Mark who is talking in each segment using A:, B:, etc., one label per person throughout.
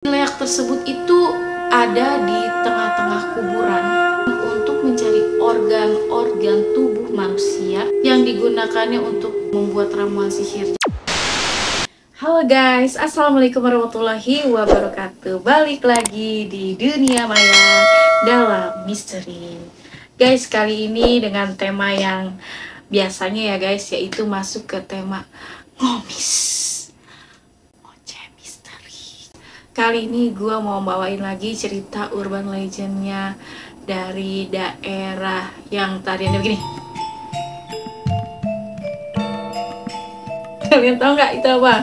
A: Leak tersebut itu ada di tengah-tengah kuburan untuk mencari organ-organ tubuh manusia yang digunakannya untuk membuat ramuan sihir. Halo guys, assalamualaikum warahmatullahi wabarakatuh. Balik lagi di dunia maya dalam misteri. Guys, kali ini dengan tema yang biasanya ya guys, yaitu masuk ke tema ngomis. Kali ini gue mau bawain lagi cerita urban legendnya dari daerah yang tariannya begini. Kalian tahu nggak itu apa?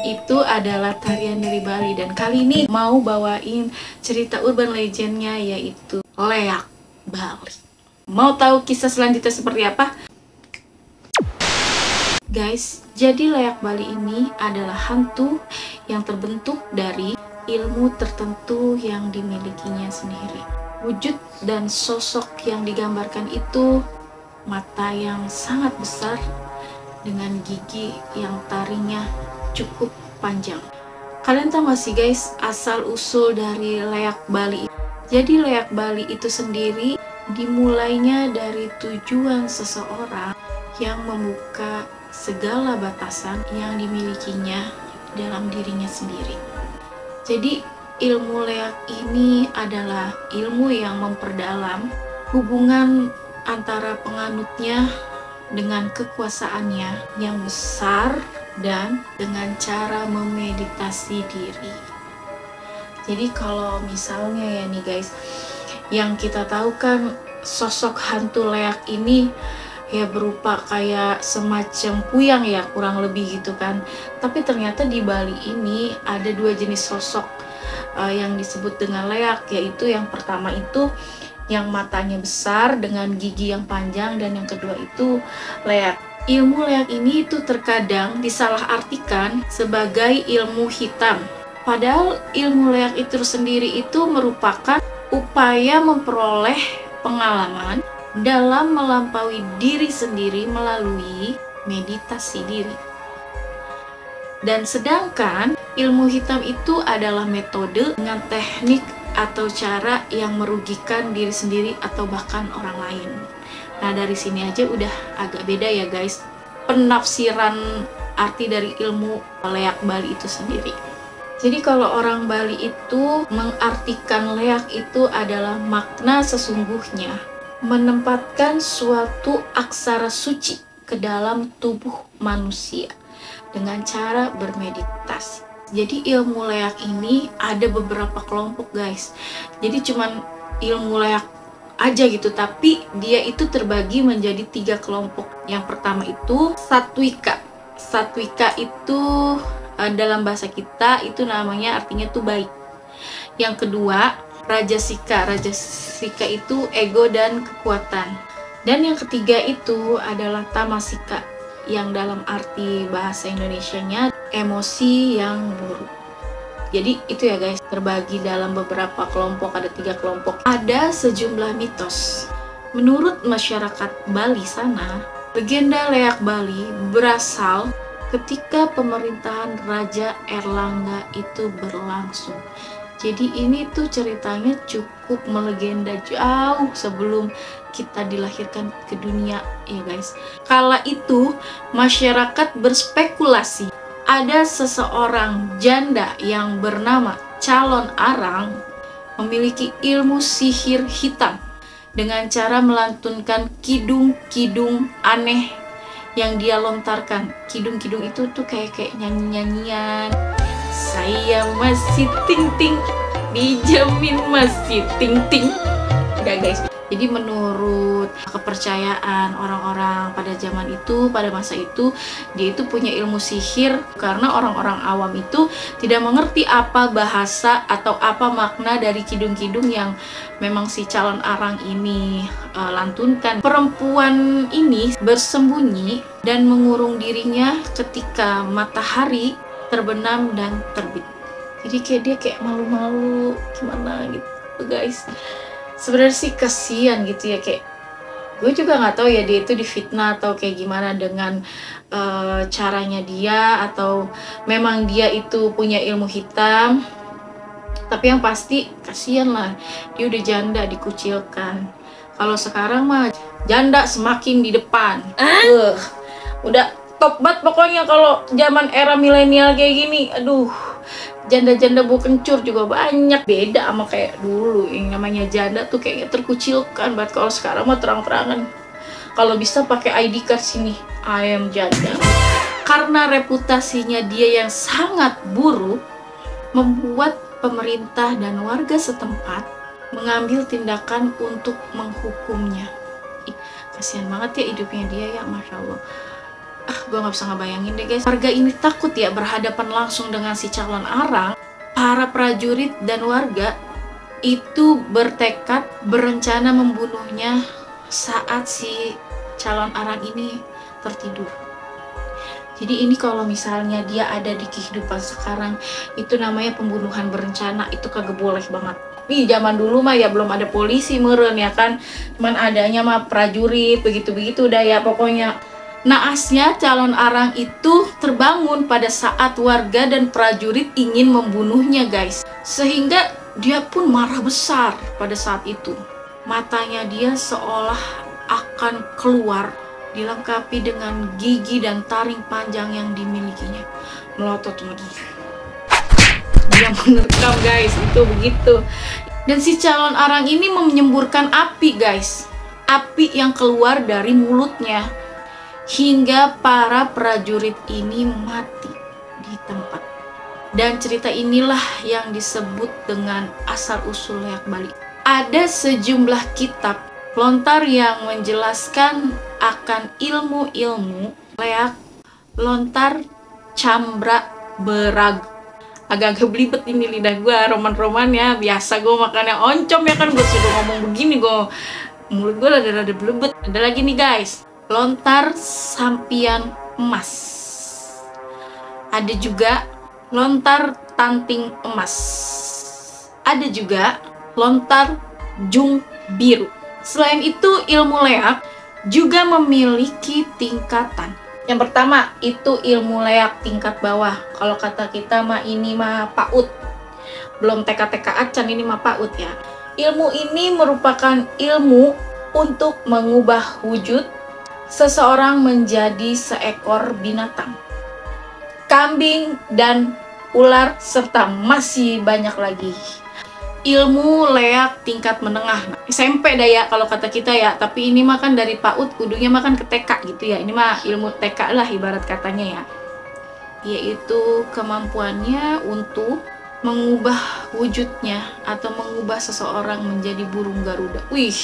A: Itu adalah tarian dari Bali, dan kali ini mau bawain cerita urban legendnya yaitu Leak Bali. Mau tahu kisah selanjutnya seperti apa? Guys, jadi Leak Bali ini adalah hantu yang terbentuk dari ilmu tertentu yang dimilikinya sendiri. Wujud dan sosok yang digambarkan itu mata yang sangat besar dengan gigi yang taringnya cukup panjang. Kalian tahu gak sih guys, asal-usul dari Leak Bali? Jadi Leak Bali itu sendiri dimulainya dari tujuan seseorang yang membuka segala batasan yang dimilikinya dalam dirinya sendiri. Jadi ilmu leak ini adalah ilmu yang memperdalam hubungan antara penganutnya dengan kekuasaannya yang besar dan dengan cara memeditasi diri. Jadi kalau misalnya ya nih guys, yang kita tahu kan sosok hantu leak ini ya berupa kayak semacam kuyang ya, kurang lebih gitu kan. Tapi ternyata di Bali ini ada dua jenis sosok yang disebut dengan leak, yaitu yang pertama itu yang matanya besar dengan gigi yang panjang, dan yang kedua itu leak. Ilmu leak ini itu terkadang disalahartikan sebagai ilmu hitam, padahal ilmu leak itu sendiri itu merupakan upaya memperoleh pengalaman dalam melampaui diri sendiri melalui meditasi diri. Dan sedangkan ilmu hitam itu adalah metode dengan teknik atau cara yang merugikan diri sendiri atau bahkan orang lain. Nah, dari sini aja udah agak beda ya guys penafsiran arti dari ilmu leak Bali itu sendiri. Jadi kalau orang Bali itu mengartikan leak itu adalah makna sesungguhnya menempatkan suatu aksara suci ke dalam tubuh manusia dengan cara bermeditasi. Jadi ilmu leak ini ada beberapa kelompok guys. Jadi cuman ilmu leak aja gitu, tapi dia itu terbagi menjadi 3 kelompok. Yang pertama itu Satwika. Satwika itu dalam bahasa kita itu namanya artinya tuh baik. Yang kedua Rajasika. Rajasika itu ego dan kekuatan. Dan yang ketiga itu adalah Tamasika, yang dalam arti bahasa Indonesianya emosi yang buruk. Jadi itu ya guys, terbagi dalam beberapa kelompok, ada 3 kelompok. Ada sejumlah mitos. Menurut masyarakat Bali sana, legenda Leak Bali berasal ketika pemerintahan Raja Erlangga itu berlangsung. Jadi ini tuh ceritanya cukup melegenda jauh sebelum kita dilahirkan ke dunia ya guys. Kala itu masyarakat berspekulasi ada seseorang janda yang bernama Calon Arang memiliki ilmu sihir hitam dengan cara melantunkan kidung-kidung aneh yang dia lontarkan. Kidung-kidung itu tuh kayak nyanyi-nyanyian. Saya masih ting-ting, dijamin masih ting-ting. Udah guys. Jadi menurut kepercayaan orang-orang pada zaman itu, pada masa itu, dia itu punya ilmu sihir karena orang-orang awam itu tidak mengerti apa bahasa atau apa makna dari kidung-kidung yang memang si Calon Arang ini lantunkan. Perempuan ini bersembunyi dan mengurung dirinya ketika matahari terbenam dan terbit. Jadi kayak dia kayak malu-malu gimana gitu guys. Sebenarnya sih kasihan gitu ya, kayak gue juga nggak tahu ya dia itu difitnah atau kayak gimana dengan caranya dia, atau memang dia itu punya ilmu hitam Tapi yang pasti kasihan lah, dia udah janda dikucilkan. Kalau sekarang mah janda semakin di depan. Udah top banget pokoknya kalau zaman era milenial kayak gini. Aduh, janda-janda bu kencur juga banyak. Beda sama kayak dulu, yang namanya janda tuh kayaknya terkucilkan banget. Kalau sekarang mah terang-terangan, kalau bisa pakai ID card sini, I am janda. Karena reputasinya dia yang sangat buruk, membuat pemerintah dan warga setempat mengambil tindakan untuk menghukumnya. Kasihan banget ya hidupnya dia ya, Masya Allah. Gue gak bisa ngebayangin deh guys. Warga ini takut ya berhadapan langsung dengan si calon arang. Para prajurit dan warga itu bertekad, berencana membunuhnya saat si calon arang ini tertidur. Jadi ini kalau misalnya dia ada di kehidupan sekarang, itu namanya pembunuhan berencana, itu kagak boleh banget. Tapi zaman dulu mah ya belum ada polisi meren ya kan, cuman adanya mah prajurit, begitu-begitu udah ya pokoknya. Naasnya calon arang itu terbangun pada saat warga dan prajurit ingin membunuhnya guys. Sehingga dia pun marah besar pada saat itu. Matanya dia seolah akan keluar, dilengkapi dengan gigi dan taring panjang yang dimilikinya. Melotot lagi. Dia menerkam guys, itu begitu. Dan si calon arang ini menyemburkan api guys. Api yang keluar dari mulutnya. Hingga para prajurit ini mati di tempat. Dan cerita inilah yang disebut dengan asal-usul Leak Bali. Ada sejumlah kitab lontar yang menjelaskan akan ilmu-ilmu Leak Lontar Cambra Berag. Agak-agak belibet ini lidah gue, roman-romannya. Biasa gue makannya oncom ya kan, gue sudah ngomong begini gue mulut gue rada-rada belibet. Ada lagi nih guys, lontar sampian emas. Ada juga lontar tanting emas. Ada juga lontar jung biru. Selain itu, ilmu leak juga memiliki tingkatan. Yang pertama itu ilmu leak tingkat bawah. Kalau kata kita mah ini mah PAUD. Belum TK-TK acan, ini mah PAUD ya. Ilmu ini merupakan ilmu untuk mengubah wujud seseorang menjadi seekor binatang, kambing dan ular, serta masih banyak lagi. Ilmu leak tingkat menengah, SMP dah ya kalau kata kita ya, tapi ini mah kan dari PAUD kudunya mah kan ke TK gitu ya. Ini mah ilmu TK lah ibarat katanya ya, yaitu kemampuannya untuk mengubah wujudnya atau mengubah seseorang menjadi burung Garuda. Wih,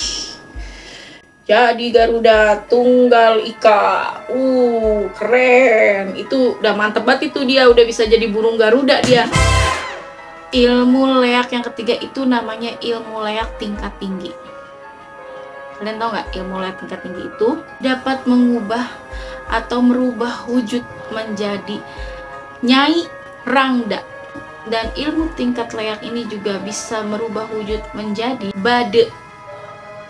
A: jadi Garuda Tunggal Ika. Keren. Itu udah mantep banget itu, dia udah bisa jadi burung Garuda dia. Ilmu leak yang ketiga itu namanya ilmu leak tingkat tinggi. Kalian tahu nggak, ilmu leak tingkat tinggi itu dapat mengubah atau merubah wujud menjadi Nyai Rangda. Dan ilmu tingkat leak ini juga bisa merubah wujud menjadi Bade.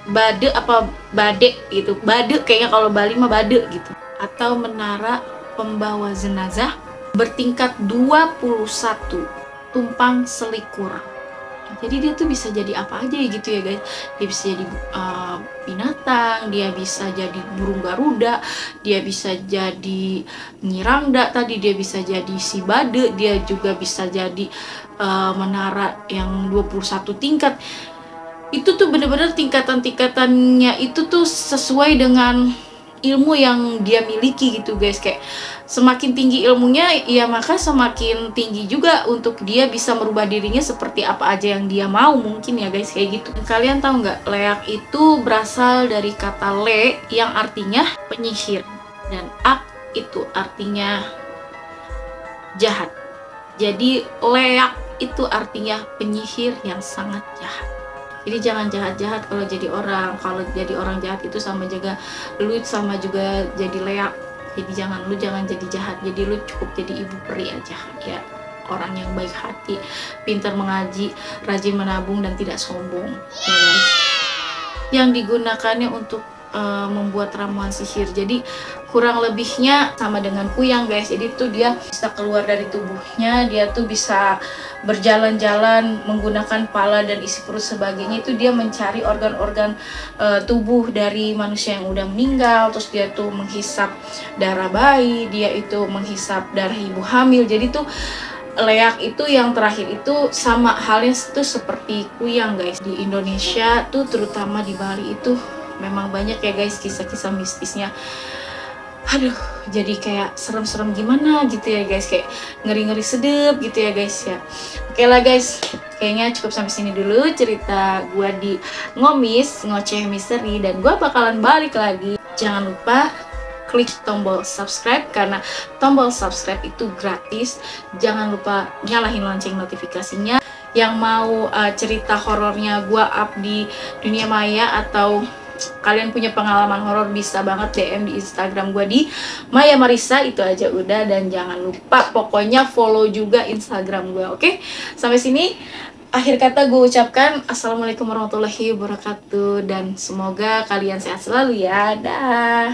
A: Bade apa Bade gitu. Bade kayaknya kalau Bali mah Bade gitu. Atau menara pembawa jenazah bertingkat 21 tumpang selikur. Jadi dia tuh bisa jadi apa aja gitu ya guys. Dia bisa jadi binatang, dia bisa jadi burung Garuda, dia bisa jadi Nyirangda tadi, dia bisa jadi si Bade, dia juga bisa jadi menara yang 21 tingkat. Itu tuh bener-bener tingkatan-tingkatannya itu tuh sesuai dengan ilmu yang dia miliki gitu guys. Kayak semakin tinggi ilmunya ya maka semakin tinggi juga untuk dia bisa merubah dirinya seperti apa aja yang dia mau, mungkin ya guys kayak gitu. Dan kalian tahu nggak, leak itu berasal dari kata le yang artinya penyihir dan ak itu artinya jahat. Jadi leak itu artinya penyihir yang sangat jahat. Jadi jangan jahat-jahat kalau jadi orang. Kalau jadi orang jahat itu sama juga lu sama juga jadi leak. Jadi lu jangan jadi jahat. Jadi lu cukup jadi ibu peri aja ya. Orang yang baik hati, pintar mengaji, rajin menabung dan tidak sombong ya guys. Yang digunakannya untuk membuat ramuan sihir. Jadi kurang lebihnya sama dengan kuyang guys. Jadi tuh dia bisa keluar dari tubuhnya, dia tuh bisa berjalan-jalan menggunakan pala dan isi perut sebagainya. Itu dia mencari organ-organ tubuh dari manusia yang udah meninggal. Terus dia tuh menghisap darah bayi, dia itu menghisap darah ibu hamil. Jadi tuh leak itu yang terakhir itu sama halnya itu seperti kuyang guys. Di Indonesia tuh terutama di Bali itu memang banyak ya guys kisah-kisah mistisnya. Aduh, jadi kayak serem-serem gimana gitu ya guys, kayak ngeri-ngeri sedep gitu ya guys ya. Oke lah guys, kayaknya cukup sampai sini dulu cerita gua di Ngomis Ngoceh Misteri, dan gua bakalan balik lagi. Jangan lupa klik tombol subscribe karena tombol subscribe itu gratis. Jangan lupa nyalain lonceng notifikasinya. Yang mau cerita horornya gua up di dunia maya atau kalian punya pengalaman horor, bisa banget DM di Instagram gue di Maya Marissa, itu aja udah. Dan jangan lupa pokoknya follow juga Instagram gue. Oke, sampai sini akhir kata gue ucapkan assalamualaikum warahmatullahi wabarakatuh, dan semoga kalian sehat selalu ya. Dah.